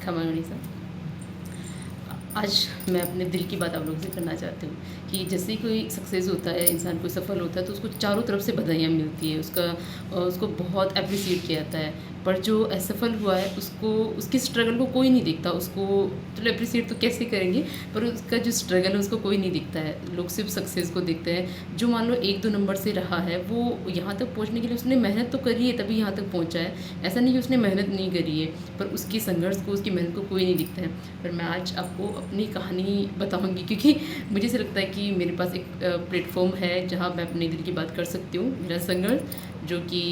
खमा गणिसा। आज मैं अपने दिल की बात आप लोगों से करना चाहती हूँ कि जैसे ही कोई सक्सेस होता है, इंसान कोई सफल होता है तो उसको चारों तरफ से बधाइयाँ मिलती है, उसको बहुत अप्रिशिएट किया जाता है। पर जो असफल हुआ है उसको, उसकी स्ट्रगल को कोई नहीं दिखता। उसको चलो अप्रिशिएट तो कैसे करेंगे, पर उसका जो स्ट्रगल है उसको कोई नहीं दिखता है। लोग सिर्फ सक्सेस को देखते हैं। जो मान लो 1-2 नंबर से रहा है, वो यहाँ तक पहुँचने के लिए उसने मेहनत तो करी है, तभी यहाँ तक पहुँचा है। ऐसा नहीं कि उसने मेहनत नहीं करी है, पर उसकी संघर्ष को, उसकी मेहनत को कोई नहीं दिखता है। पर मैं आज आपको अपनी कहानी बताऊंगी, क्योंकि मुझे ऐसा लगता है कि मेरे पास एक प्लेटफॉर्म है जहाँ मैं अपने दिल की बात कर सकती हूँ। मेरा संघर्ष जो कि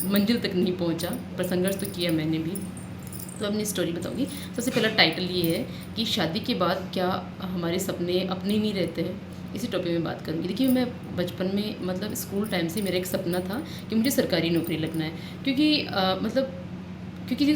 मंजिल तक नहीं पहुँचा, पर संघर्ष तो किया मैंने भी। तो अपनी स्टोरी बताऊंगी। सबसे पहला टाइटल ये है कि शादी के बाद क्या हमारे सपने अपने नहीं रहते हैं। इसी टॉपिक में बात करूँगी। देखिए, मैं बचपन में, मतलब स्कूल टाइम से मेरा एक सपना था कि मुझे सरकारी नौकरी लगना है, क्योंकि क्योंकि जो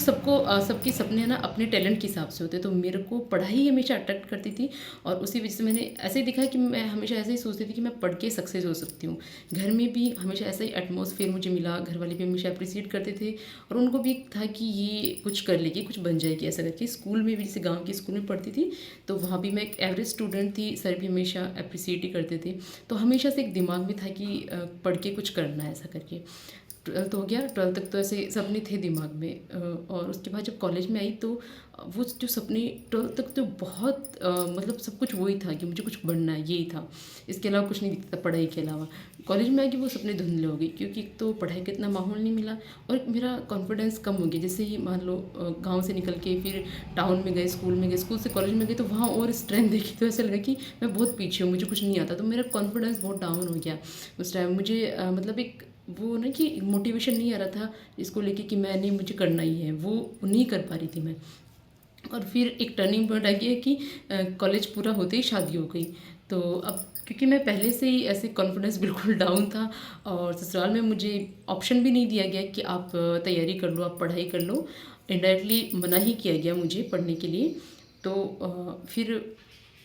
सबके सपने हैं ना अपने टैलेंट के हिसाब से होते हैं। तो मेरे को पढ़ाई हमेशा अट्रैक्ट करती थी, और उसी वजह से मैंने ऐसे ही देखा कि मैं हमेशा ऐसे ही सोचती थी कि मैं पढ़ के सक्सेस हो सकती हूँ। घर में भी हमेशा ऐसा ही एटमॉस्फेयर मुझे मिला, घर वाले भी हमेशा अप्रिशिएट करते थे, और उनको भी था कि ये कुछ कर लेगी, कुछ बन जाएगी ऐसा करके। स्कूल में भी, जैसे गाँव के स्कूल में पढ़ती थी, तो वहाँ भी मैं एक एवरेज स्टूडेंट थी, सर भी हमेशा अप्रिशिएट ही करते थे। तो हमेशा से एक दिमाग में था कि पढ़ के कुछ करना है ऐसा करके। 12th हो गया, 12th तक तो ऐसे सपने थे दिमाग में। और उसके बाद जब कॉलेज में आई तो वो जो सपने 12th तक तो बहुत मतलब सब कुछ वही था कि मुझे कुछ बनना है, यही था। इसके अलावा कुछ नहीं दिखता था पढ़ाई के अलावा। कॉलेज में आके वो सपने धुंधले हो गए, क्योंकि एक तो पढ़ाई का इतना माहौल नहीं मिला, और मेरा कॉन्फिडेंस कम हो गया। जैसे ही मान लो गाँव से निकल के फिर टाउन में गए, स्कूल से कॉलेज में गए, तो वहाँ और स्ट्रेंथ देखी तो ऐसा लगा कि मैं बहुत पीछे हूँ, मुझे कुछ नहीं आता। तो मेरा कॉन्फिडेंस बहुत डाउन हो गया उस टाइम। मुझे मतलब एक वो ना कि मोटिवेशन नहीं आ रहा था इसको लेके कि मैं नहीं, मुझे करना ही है, वो नहीं कर पा रही थी मैं। और फिर एक टर्निंग पॉइंट आ गया कि कॉलेज पूरा होते ही शादी हो गई। तो अब क्योंकि मैं पहले से ही ऐसे कॉन्फिडेंस बिल्कुल डाउन था, और ससुराल में मुझे ऑप्शन भी नहीं दिया गया कि आप तैयारी कर लो, आप पढ़ाई कर लो। इनडायरेक्टली मना ही किया गया मुझे पढ़ने के लिए। तो फिर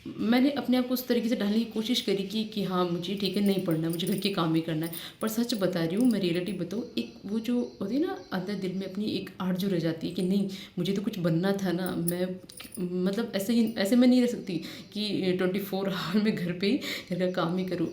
मैंने अपने आप को उस तरीके से ढालने की कोशिश करी कि हाँ, मुझे ठीक है, नहीं पढ़ना है, मुझे घर के काम ही करना है। पर सच बता रही हूँ, मैं रियलिटी बताऊँ, एक वो जो होती है ना अंदर दिल में अपनी एक आड़ जो रह जाती है कि नहीं, मुझे तो कुछ बनना था ना। मैं मतलब ऐसे मैं नहीं रह सकती कि 24 आवर में घर पे ही घर का काम ही करूँ।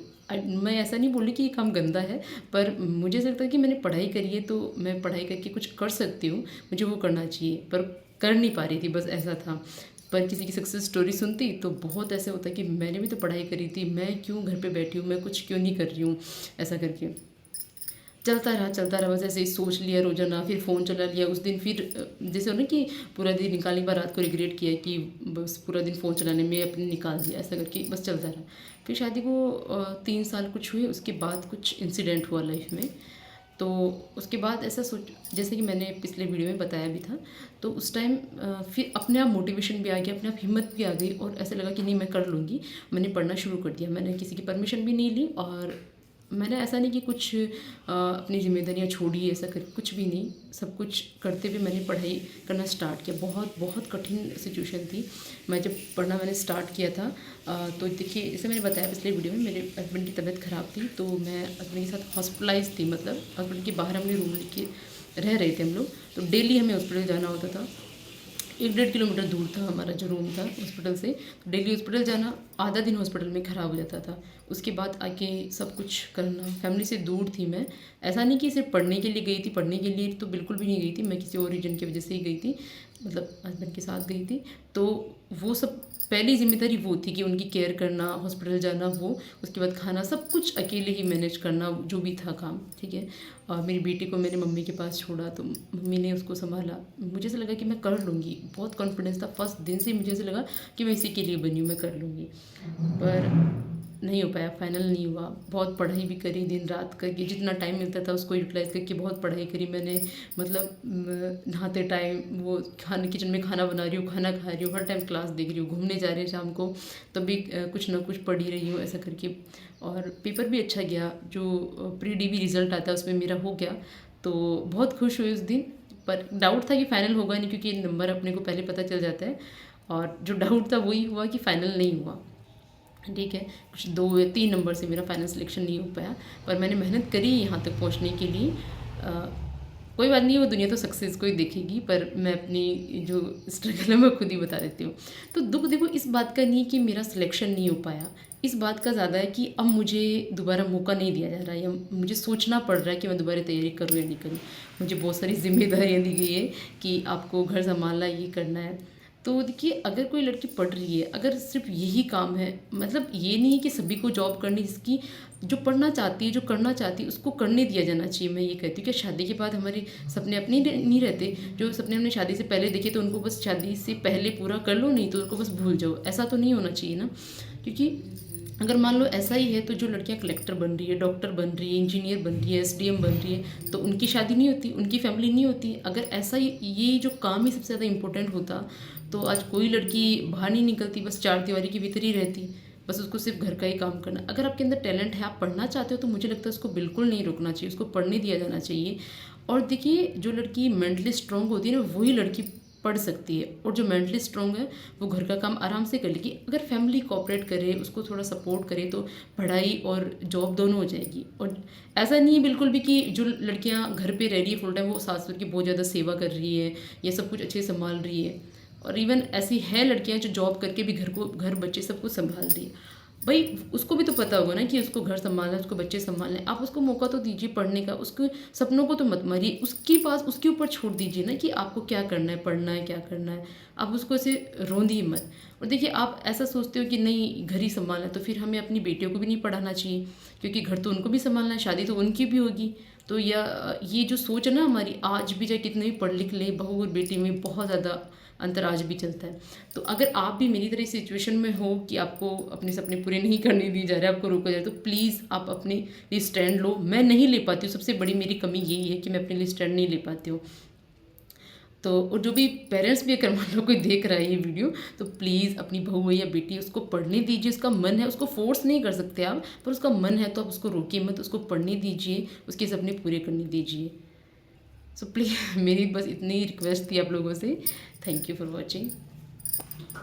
मैं ऐसा नहीं बोल रही कि ये काम गंदा है, पर मुझे ऐसा लगता है कि मैंने पढ़ाई करी है तो मैं पढ़ाई करके कुछ कर सकती हूँ, मुझे वो करना चाहिए, पर कर नहीं पा रही थी, बस ऐसा था। पर किसी की सक्सेस स्टोरी सुनती तो बहुत ऐसे होता है कि मैंने भी तो पढ़ाई करी थी, मैं क्यों घर पे बैठी हूँ, मैं कुछ क्यों नहीं कर रही हूँ, ऐसा करके चलता रहा। बस ऐसे ही सोच लिया रोजाना, फिर फ़ोन चला लिया उस दिन। फिर जैसे हो ना कि पूरा दिन निकालने के बाद रात को रिग्रेट किया कि बस पूरा दिन फ़ोन चलाने में अपने निकाल दिया, ऐसा करके बस चलता रहा। फिर शादी को 3 साल कुछ हुए, उसके बाद कुछ इंसिडेंट हुआ लाइफ में। तो उसके बाद ऐसा सोच, जैसे कि मैंने पिछले वीडियो में बताया भी था, तो उस टाइम फिर अपने आप मोटिवेशन भी आ गया, अपने आप हिम्मत भी आ गई, और ऐसा लगा कि नहीं, मैं कर लूँगी। मैंने पढ़ना शुरू कर दिया, मैंने किसी की परमिशन भी नहीं ली, और मैंने ऐसा नहीं कि कुछ अपनी जिम्मेदारियाँ छोड़ी, ऐसा कर कुछ भी नहीं। सब कुछ करते हुए मैंने पढ़ाई करना स्टार्ट किया। बहुत बहुत कठिन सिचुएशन थी। मैं जब पढ़ना मैंने स्टार्ट किया था, तो देखिए, जैसे मैंने बताया पिछले वीडियो में, मेरे हस्बैंड की तबीयत ख़राब थी, तो मैं हस्बैंड के साथ हॉस्पिटलाइज थी। मतलब हस्बैंड के बाहर हमने रूम लेके रह रहे थे हम लोग, तो डेली हमें हॉस्पिटल जाना होता था। 1-1.5 किलोमीटर दूर था हमारा जो रूम था हॉस्पिटल से। तो डेली हॉस्पिटल जाना, आधा दिन हॉस्पिटल में ख़राब हो जाता था। उसके बाद आके सब कुछ करना, फैमिली से दूर थी मैं। ऐसा नहीं कि सिर्फ पढ़ने के लिए गई थी, पढ़ने के लिए तो बिल्कुल भी नहीं गई थी, मैं किसी और रीजन की वजह से ही गई थी, मतलब हस्बैंड के साथ गई थी। तो वो सब पहली जिम्मेदारी वो थी कि उनकी केयर करना, हॉस्पिटल जाना, वो उसके बाद खाना, सब कुछ अकेले ही मैनेज करना, जो भी था काम, ठीक है। और मेरी बेटी को मैंने मम्मी के पास छोड़ा, तो मम्मी ने उसको संभाला। मुझे ऐसा लगा कि मैं कर लूँगी, बहुत कॉन्फिडेंस था। फर्स्ट दिन से मुझे ऐसा लगा कि मैं इसी के लिए बनी हूँ, मैं कर लूँगी। पर नहीं हो पाया, फाइनल नहीं हुआ। बहुत पढ़ाई भी करी, दिन रात करके, जितना टाइम मिलता था उसको यूटिलाइज़ करके बहुत पढ़ाई करी मैंने। मतलब नहाते टाइम वो खाने, किचन में खाना बना रही हूँ, खाना खा रही हूँ, हर टाइम क्लास देख रही हूँ, घूमने जा रहे हैं शाम को, तब भी कुछ ना कुछ पढ़ ही रही हूँ, ऐसा करके। और पेपर भी अच्छा गया, जो प्री डी बी रिज़ल्ट आता है उसमें मेरा हो गया, तो बहुत खुश हुई उस दिन। पर डाउट था कि फ़ाइनल होगा नहीं, क्योंकि नंबर अपने को पहले पता चल जाता है, और जो डाउट था वही हुआ कि फ़ाइनल नहीं हुआ, ठीक है। कुछ 2 या 3 नंबर से मेरा फाइनल सिलेक्शन नहीं हो पाया, पर मैंने मेहनत करी यहाँ तक पहुँचने के लिए। कोई बात नहीं, वो दुनिया तो सक्सेस को ही देखेगी, पर मैं अपनी जो स्ट्रगल है मैं खुद ही बता देती हूँ। तो दुःख देखो इस बात का नहीं है कि मेरा सिलेक्शन नहीं हो पाया, इस बात का ज़्यादा है कि अब मुझे दोबारा मौका नहीं दिया जा रहा है, या मुझे सोचना पड़ रहा है कि मैं दोबारा तैयारी करूँ या नहीं करूँ। मुझे बहुत सारी ज़िम्मेदारियाँ दी गई है कि आपको घर सँभालना है, ये करना है। तो देखिए अगर कोई लड़की पढ़ रही है, अगर सिर्फ यही काम है, मतलब ये नहीं है कि सभी को जॉब करनी, जिसकी जो पढ़ना चाहती है, जो करना चाहती है, उसको करने दिया जाना चाहिए। मैं ये कहती हूँ कि शादी के बाद हमारे सपने अपने नहीं रहते। जो सपने हमने शादी से पहले देखे तो उनको बस शादी से पहले पूरा कर लो, नहीं तो उनको बस भूल जाओ। ऐसा तो नहीं होना चाहिए ना, क्योंकि अगर मान लो ऐसा ही है तो जो लड़कियां कलेक्टर बन रही है, डॉक्टर बन रही है, इंजीनियर बन रही है, एसडीएम बन रही है, तो उनकी शादी नहीं होती, उनकी फैमिली नहीं होती। अगर ऐसा ही ये जो काम ही सबसे ज़्यादा इम्पोर्टेंट होता तो आज कोई लड़की बाहर नहीं निकलती, बस चार दीवारी के भीतर ही रहती, बस उसको सिर्फ घर का ही काम करना। अगर आपके अंदर टैलेंट है, आप पढ़ना चाहते हो, तो मुझे लगता है उसको बिल्कुल नहीं रोकना चाहिए, उसको पढ़ने दिया जाना चाहिए। और देखिए जो लड़की मेंटली स्ट्रांग होती है ना, वही लड़की पढ़ सकती है, और जो मेंटली स्ट्रांग है वो घर का काम आराम से कर लेगी। अगर फैमिली कोऑपरेट करे, उसको थोड़ा सपोर्ट करे, तो पढ़ाई और जॉब दोनों हो जाएगी। और ऐसा नहीं है बिल्कुल भी कि जो लड़कियां घर पे रह रही है फुल टाइम वो सास ससुर की बहुत ज़्यादा सेवा कर रही है, ये सब कुछ अच्छे से संभाल रही है। और इवन ऐसी है लड़कियां जो जॉब करके भी घर बच्चे सब कुछ संभाल रही है। भाई उसको भी तो पता होगा ना कि उसको घर संभालना है, उसको बच्चे संभालना है। आप उसको मौका तो दीजिए पढ़ने का, उसके सपनों को तो मत मारिए, उसके पास उसके ऊपर छोड़ दीजिए ना कि आपको क्या करना है, पढ़ना है, क्या करना है। आप उसको ऐसे रोंदिए मत। और देखिए आप ऐसा सोचते हो कि नहीं घर ही संभालना है, तो फिर हमें अपनी बेटियों को भी नहीं पढ़ाना चाहिए, क्योंकि घर तो उनको भी संभालना है, शादी तो उनकी भी होगी। तो या ये जो सोच है ना हमारी, आज भी चाहे कितने भी पढ़ लिख ले, बहू और बेटी में बहुत ज़्यादा अंतर आज भी चलता है। तो अगर आप भी मेरी तरह सिचुएशन में हो कि आपको अपने सपने पूरे नहीं करने दिए जा रहे, आपको रोका जा रहा है, तो प्लीज़ आप अपने लिए स्टैंड लो। मैं नहीं ले पाती हूँ, सबसे बड़ी मेरी कमी यही है कि मैं अपने लिए स्टैंड नहीं ले पाती हूँ। तो और जो भी पेरेंट्स भी अगर मान लो कोई देख रहा है ये वीडियो, तो प्लीज़ अपनी बहू है या बेटी उसको पढ़ने दीजिए। उसका मन है, उसको फोर्स नहीं कर सकते आप, पर उसका मन है तो आप उसको रोकिए मत, उसको पढ़ने दीजिए, उसके सपने पूरे करने दीजिए। सो प्लीज़ मेरी बस इतनी रिक्वेस्ट थी आप लोगों से। Thank you for watching.